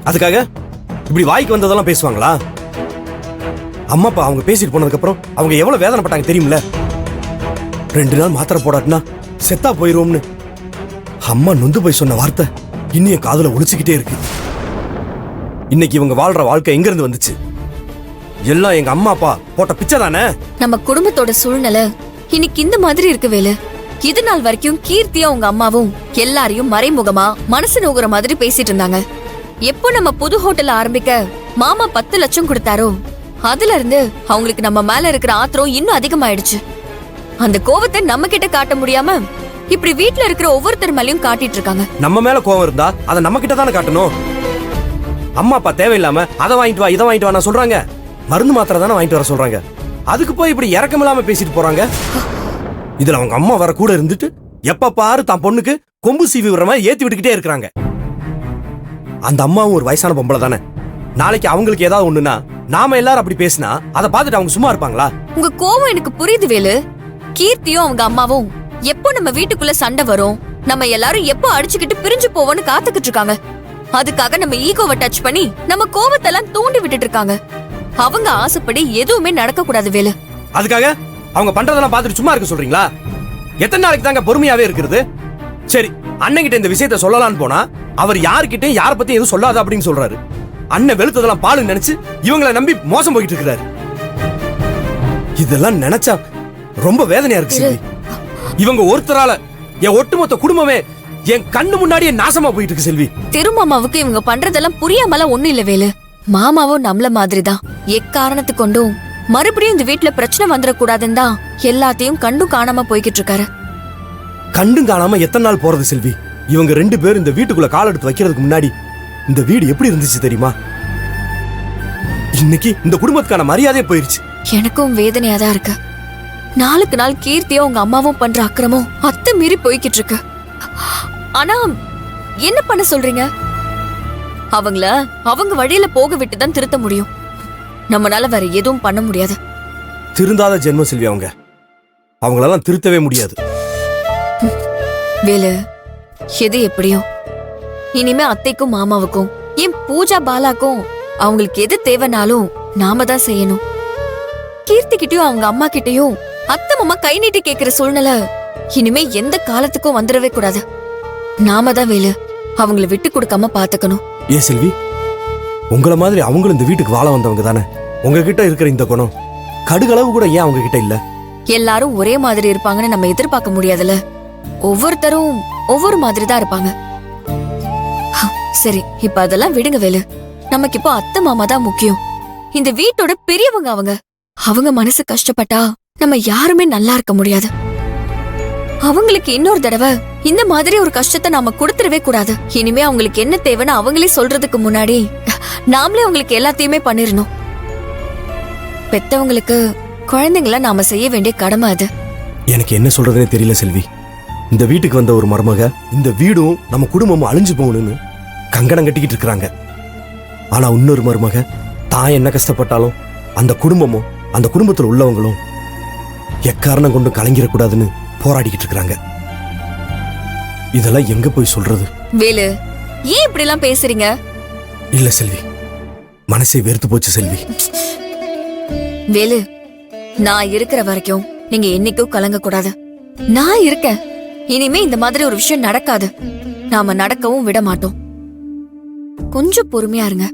அதுக்காக இப்படி வாய்க்கு வந்ததெல்லாம் பேசுவாங்களா? அம்மா அப்பா அவங்க பேசிட்டு போனதுக்கு அப்புறம் அவங்க எவ்வளவு வேதனைப்பட்டாங்க தெரியுமில்ல? 2 நாள் மாத்திரை போடாட்டினா செத்தா போயிருவோம்னு அம்மா நொந்து போய் சொன்ன வார்த்தை இன்னும் என் காதுல ஒலிச்சுக்கிட்டே இருக்கு. இன்னைக்கு இவங்க வாழ்ற வாழ்க்கை எங்க இருந்து வந்துச்சு? எல்லாம் எங்க அம்மா அப்பா போட்ட பிச்சை தானே. நம்ம குடும்பத்தோட சூழ்நிலை இன்னைக்கு இந்த மாதிரி இருக்கு வேலு. இது நாள் வரைக்கும் கீர்த்தியா உங்க அம்மாவும் எல்லாரையும் மறைமுகமா மனசு நோகுற மாதிரி பேசிட்டு இருந்தாங்க. எப்போ நம்ம புது ஹோட்டல் ஆரம்பிக்க மாமா 10 லட்சம் கொடுத்தாரோ அதுல இருந்து அவங்களுக்கு நம்ம மேல இருக்கிற ஆத்திரம் இன்னும் அதிகமாயிடுச்சு. அந்த கோவத்தை நம்ம கிட்ட காட்ட முடியாம இப்படி வீட்ல இருக்கிற ஒவ்வொருத்தர் மேலயும் காட்டிட்டு இருக்காங்க. நம்ம மேல கோவம் இருந்தா அதை நம்ம கிட்ட தானே காட்டணும். அம்மா அப்பா தேவையில்லாம அதை வாங்கிட்டு வா இதை வாங்கிட்டு வா சொல்றாங்க. மருந்து மாத்திரை தானே வாங்கிட்டு வர சொல்றாங்க. அதுக்கு போய் இப்படி இறக்கம் இல்லாம பேசிட்டு போறாங்க. இதுல அவங்க அம்மா வர கூட இருந்துட்டு எப்ப பாரு தான் பொண்ணுக்கு கொம்பு சீவி விடுற மாதிரி ஏத்தி விட்டுக்கிட்டே இருக்கிறாங்க. அந்த அம்மாவும் ஒரு வயசான பொம்பளை தானே. நாளைக்கு அவங்களுக்கு ஏதாவது ஒண்ணுனா நாம எல்லாரும் அப்படி பேசினா அதை பார்த்துட்டு அவங்க சும்மா இருப்பாங்களா? உங்க கோவம் எனக்கு புரியுது வேலு. கீர்த்தியும் அவங்க அம்மாவும் எப்போ நம்ம வீட்டுக்குள்ள சண்டை வரும், நம்ம எல்லாரும் எப்போ அடிச்சுக்கிட்டு பிரிஞ்சு போவோம்னு காத்துக்கிட்டு இருக்காங்க. அதுக்காக நம்ம ஈகோவை டச் பண்ணி நம்ம கோவத்தெல்லாம் தூண்டி விட்டுட்டு இருக்காங்க. அவங்க ஆசைப்படி எதுவுமே நடக்க கூடாது வேலு. அதுக்காக அவங்க பண்றதெல்லாம் பார்த்துட்டு சும்மா இருக்க சொல்றீங்களா? எத்தனை நாளைக்கு தாங்க பொறுமையாவே இருக்கிறது? சரி, அண்ணன் கிட்ட இந்த விஷயத்த சொல்லலாம்னு போனா அவர் யாருக்கிட்டையும் யார பத்தி எதுவும் சொல்லாத அப்படின்னு சொல்றாரு. அண்ணன் வெளுத்ததெல்லாம் பாலுன்னு நினைச்சு இவங்களை நம்பி மோசம் போயிட்டு இருக்கிறாரு. இதெல்லாம் நினைச்சா ரொம்ப வேதனையா இருக்கு செல்வி. இவங்க ஒருத்தரால என் ஒட்டுமொத்த குடும்பமே என் கண்ணு முன்னாடியே நாசமா போயிட்டு இருக்கு செல்வி. திருமாமாவுக்கு இவங்க பண்றதெல்லாம் புரியாமல ஒண்ணு இல்ல வேலு. மாமாவும் நம்மள மாதிரிதான். எக்காரணத்து கொண்டும் மறுபடியும் இந்த வீட்டுல பிரச்சனை வந்துடக்கூடாதுன்னு தான் எல்லாத்தையும் கண்டும் காணாம போய்கிட்டு இருக்காரு. கண்டும் காணாம எத்தனை நாள் போறது செல்வி? இவங்க 2 பேரும் இந்த வீட்டுக்குள்ள கால் எடுத்து வைக்கிறதுக்கு முன்னாடி இந்த வீடு எப்படி இருந்துச்சு தெரியுமா? இன்னைக்கு இந்த குடும்பத்துக்கான மரியாதையே போயிருச்சு. எனக்கும் வேதனையா தான் இருக்கு. நாளுக்கு நாள் கீர்த்தியும் அவங்க அம்மாவும் பண்ற அக்கிரமம் அத்தை மீறி போய்கிட்டு இருக்கு. ஆனா என்ன பண்ண சொல்றீங்க? அவங்கள அவங்க வழியில போக விட்டுதான் திருத்த முடியும். நம்மளால வேற எதுவும் பண்ண முடியாது. திருந்தாத ஜென்மம் செல்வி அவங்க. அவங்களெல்லாம் திருத்தவே முடியாது. வேலு, எது எப்படியும் இனிமே அத்தைக்கும் மாமாவுக்கும் என் பூஜா பாலாக்கும் அவங்களுக்கு எது தேவைனாலும் நாம தான் செய்யணும். கீர்த்தி கிட்டயும் அவங்க அம்மா கிட்டயும் அத்தை மாமா கை நீட்டி கேக்குற சூழ்நிலை இனிமே எந்த காலத்துக்கும் வந்துடவே கூடாது. நாம தான் வேலு அவங்கள விட்டு கொடுக்காம பாத்துக்கணும். ஏ செல்வி, உங்கள மாதிரி அவங்களும் இந்த வீட்டுக்கு வாழ வந்தவங்க தானே. உங்ககிட்ட இருக்கிற இந்த குணம் கடுகளவு கூட ஏன் அவங்க கிட்ட இல்ல? எல்லாரும் ஒரே மாதிரி இருப்பாங்கன்னு நம்ம எதிர்பார்க்க முடியாதுல. ஒவ்வொருத்தரும் ஒவ்வொரு மாதிரி தான் இருப்பாங்க. சரி, இப்ப அதெல்லாம் விடுங்க வேலு. நமக்கு இப்போ அத்தை மாமா தான் முக்கியம். இந்த வீட்டோட பெரியவங்க அவங்க. அவங்க மனசு கஷ்டப்பட்டா நம்ம யாருமே நல்லா இருக்க முடியாது. அவங்களுக்கு இன்னொரு தடவை இந்த மாதிரி ஒரு கஷ்டத்தை நாம கொடுத்துடவே கூடாது. இனிமே அவங்களுக்கு என்ன தேவைன்னு அவங்களே சொல்றதுக்கு முன்னாடி நாமளே அவங்களுக்கு எல்லாத்தையுமே பண்ணிரணும். பெத்தவங்களுக்கு குழந்தைங்கள நாம செய்ய வேண்டிய கடமை அது. எனக்கு என்ன சொல்றதுனே தெரியல செல்வி. இந்த வீட்டுக்கு வந்த ஒரு மருமக இந்த வீடும் நம்ம குடும்பமும் அழிஞ்சு போகணும்னு கங்கணம் கட்டிக்கிட்டு இருக்கிறாங்க. ஆனா இன்னொரு மருமக தான் என்ன கஷ்டப்பட்டாலும் அந்த குடும்பமும் அந்த குடும்பத்தில் உள்ளவங்களும் எக்காரணம் கொண்டு கலங்கிடக்கூடாதுன்னு போராடிக்கிட்டு இருக்கிறாங்க. இதெல்லாம் எங்க போய் சொல்றது? வேலு, ஏன் இப்படி எல்லாம் பேசுறீங்க? இல்ல செல்வி, மனசை வெறுத்து போச்சு செல்வி. வேலு, நான் இருக்கிற வரைக்கும் நீங்க என்னைக்கும் கலங்க கூடாது. நான் இருக்கேன். இனிமே இந்த மாதிரி ஒரு விஷயம் நடக்காது. நாம நடக்கவும் விட மாட்டோம். கொஞ்சம் பொறுமையா இருங்க.